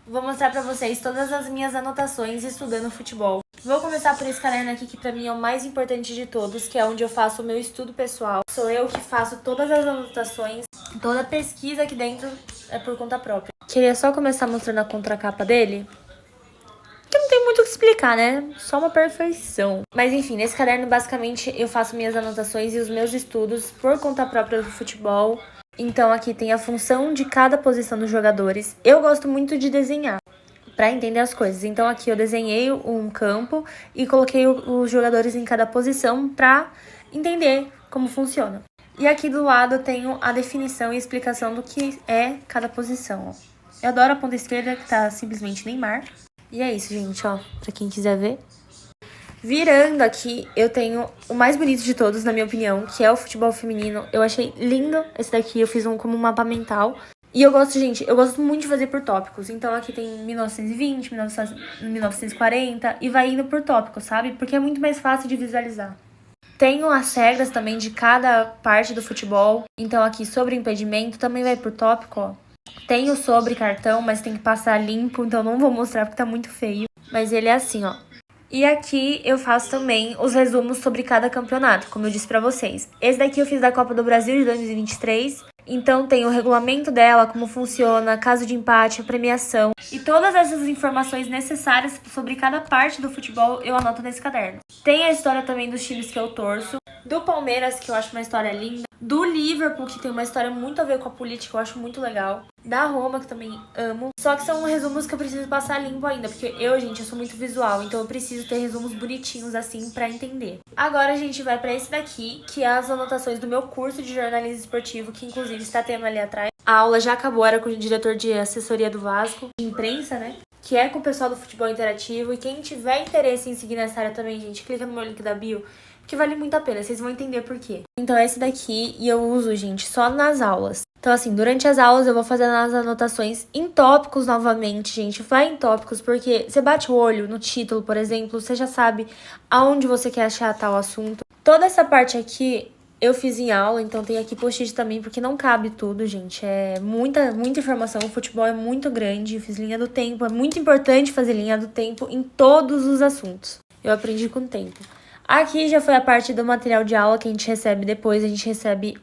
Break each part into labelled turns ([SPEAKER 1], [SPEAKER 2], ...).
[SPEAKER 1] vou mostrar pra vocês todas as minhas anotações estudando futebol. Vou começar por esse caderno aqui, que pra mim é o mais importante de todos, que é onde eu faço o meu estudo pessoal. Sou eu que faço todas as anotações, toda a pesquisa aqui dentro é por conta própria. Queria só começar mostrando a contracapa dele, que não tem muito o que explicar, né? Só uma perfeição. Mas enfim, nesse caderno basicamente eu faço minhas anotações e os meus estudos por conta própria do futebol. Então aqui tem a função de cada posição dos jogadores. Eu gosto muito de desenhar para entender as coisas. Então aqui eu desenhei um campo e coloquei os jogadores em cada posição para entender como funciona. E aqui do lado eu tenho a definição e explicação do que é cada posição, ó. Eu adoro a ponta esquerda, que tá simplesmente Neymar. E é isso, gente, ó, pra quem quiser ver. Virando aqui, eu tenho o mais bonito de todos, na minha opinião, que é o futebol feminino. Eu achei lindo esse daqui, eu fiz como um mapa mental. E eu gosto, gente, eu gosto muito de fazer por tópicos. Então aqui tem 1920, 1940 e vai indo por tópicos, sabe? Porque é muito mais fácil de visualizar. Tenho as regras também de cada parte do futebol. Então aqui sobre impedimento também vai por tópico, ó. Tenho sobre cartão, mas tem que passar limpo, então não vou mostrar porque tá muito feio. Mas ele é assim, ó. E aqui eu faço também os resumos sobre cada campeonato, como eu disse pra vocês. Esse daqui eu fiz da Copa do Brasil de 2023. Então tem o regulamento dela, como funciona, caso de empate, a premiação. E todas essas informações necessárias sobre cada parte do futebol eu anoto nesse caderno. Tem a história também dos times que eu torço. Do Palmeiras, que eu acho uma história linda. Do Liverpool, que tem uma história muito a ver com a política, eu acho muito legal. Da Roma, que também amo. Só que são resumos que eu preciso passar limpo ainda, porque eu sou muito visual, então eu preciso ter resumos bonitinhos assim pra entender. Agora a gente vai pra esse daqui, que é as anotações do meu curso de jornalismo esportivo, que inclusive está tendo ali atrás. A aula já acabou, era com o diretor de assessoria do Vasco, de imprensa, né? Que é com o pessoal do futebol interativo. E quem tiver interesse em seguir nessa área também, gente, clica no meu link da bio, que vale muito a pena, vocês vão entender por quê. Então é esse daqui e eu uso, gente, só nas aulas. Então assim, durante as aulas eu vou fazendo as anotações em tópicos novamente, gente. Vai em tópicos, porque você bate o olho no título, por exemplo, você já sabe aonde você quer achar tal assunto. Toda essa parte aqui eu fiz em aula, então tem aqui post-it também, porque não cabe tudo, gente. É muita informação, o futebol é muito grande, eu fiz linha do tempo. É muito importante fazer linha do tempo em todos os assuntos. Eu aprendi com o tempo. Aqui já foi a parte do material de aula que a gente recebe depois. A gente recebe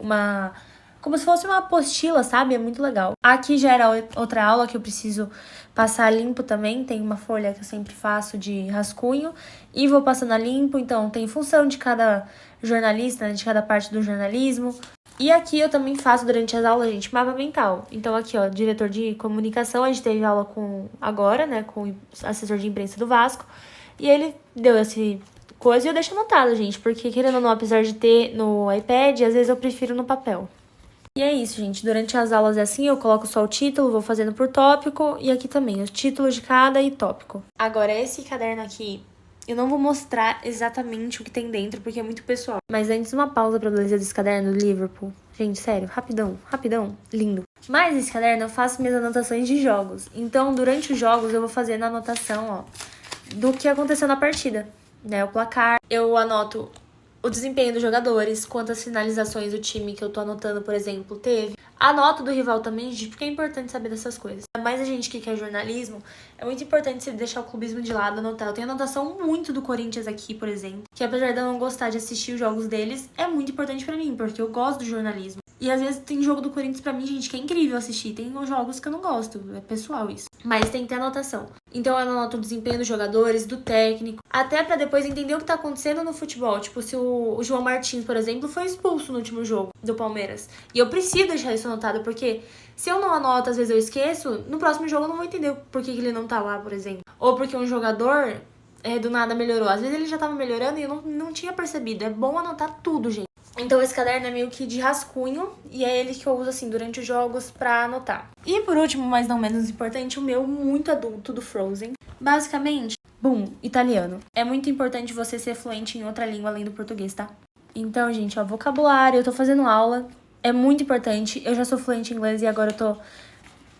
[SPEAKER 1] como se fosse uma apostila, sabe? É muito legal. Aqui já era outra aula que eu preciso passar limpo também. Tem uma folha que eu sempre faço de rascunho e vou passando a limpo. Então, tem função de cada jornalista, né? De cada parte do jornalismo. E aqui eu também faço durante as aulas, gente, mapa mental. Então aqui, ó, diretor de comunicação, a gente teve aula agora, né? Com o assessor de imprensa do Vasco. E ele deu esse coisa e eu deixo anotado, gente, porque querendo ou não, apesar de ter no iPad, às vezes eu prefiro no papel. E é isso, gente, durante as aulas é assim, eu coloco só o título, vou fazendo por tópico, e aqui também, os títulos de cada e tópico. Agora, esse caderno aqui, eu não vou mostrar exatamente o que tem dentro, porque é muito pessoal. Mas antes, uma pausa pra beleza desse caderno do Liverpool. Gente, sério, rapidão, lindo. Mas esse caderno eu faço minhas anotações de jogos. Então, durante os jogos, eu vou fazendo a anotação, ó, do que aconteceu na partida. Né, o placar, eu anoto o desempenho dos jogadores, quantas finalizações o time que eu tô anotando, por exemplo, teve. Anoto do rival também, gente, porque é importante saber dessas coisas. Mas a gente que quer jornalismo, é muito importante você deixar o clubismo de lado, anotar. Eu tenho anotação muito do Corinthians aqui, por exemplo, que apesar de eu não gostar de assistir os jogos deles, é muito importante pra mim, porque eu gosto do jornalismo. E às vezes tem jogo do Corinthians pra mim, gente, que é incrível assistir. Tem jogos que eu não gosto, é pessoal isso. Mas tem que ter anotação. Então eu anoto o desempenho dos jogadores, do técnico, até pra depois entender o que tá acontecendo no futebol. Tipo, se o João Martins, por exemplo, foi expulso no último jogo do Palmeiras. E eu preciso deixar isso anotado, porque se eu não anoto, às vezes eu esqueço, no próximo jogo eu não vou entender por que ele não tá lá, por exemplo. Ou porque um jogador do nada melhorou. Às vezes ele já tava melhorando e eu não tinha percebido. É bom anotar tudo, gente. Então esse caderno é meio que de rascunho e é ele que eu uso assim durante os jogos pra anotar. E por último, mas não menos importante, o meu muito adulto do Frozen. Basicamente, italiano. É muito importante você ser fluente em outra língua além do português, tá? Então, gente, ó, vocabulário, eu tô fazendo aula, é muito importante. Eu já sou fluente em inglês e agora eu tô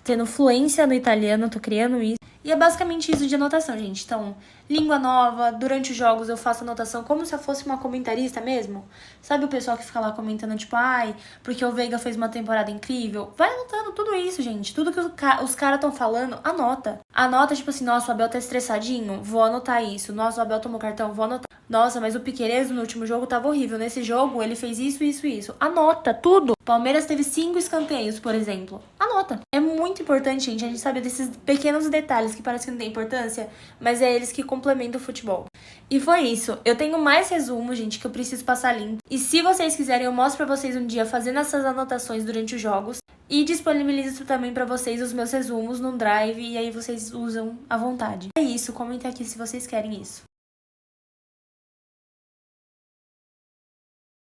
[SPEAKER 1] tendo fluência no italiano, tô criando isso. E é basicamente isso de anotação, gente. Então, língua nova, durante os jogos eu faço anotação como se eu fosse uma comentarista mesmo. Sabe o pessoal que fica lá comentando, tipo, ai, porque o Veiga fez uma temporada incrível? Vai anotando tudo isso, gente. Tudo que os caras estão falando, anota. Anota, tipo assim, nossa, o Abel tá estressadinho, vou anotar isso. Nossa, o Abel tomou cartão, vou anotar. Nossa, mas o Piquerez no último jogo tava horrível. Nesse jogo ele fez isso, isso, isso. Anota tudo. Palmeiras teve 5 escanteios, por exemplo. Anota. É muito importante, gente, a gente saber desses pequenos detalhes que parece que não tem importância, mas é eles que complementam o futebol. E foi isso. Eu tenho mais resumos, gente, que eu preciso passar limpo. E se vocês quiserem, eu mostro pra vocês um dia fazendo essas anotações durante os jogos. E disponibilizo também pra vocês os meus resumos no Drive e aí vocês usam à vontade. É isso, comentem aqui se vocês querem isso.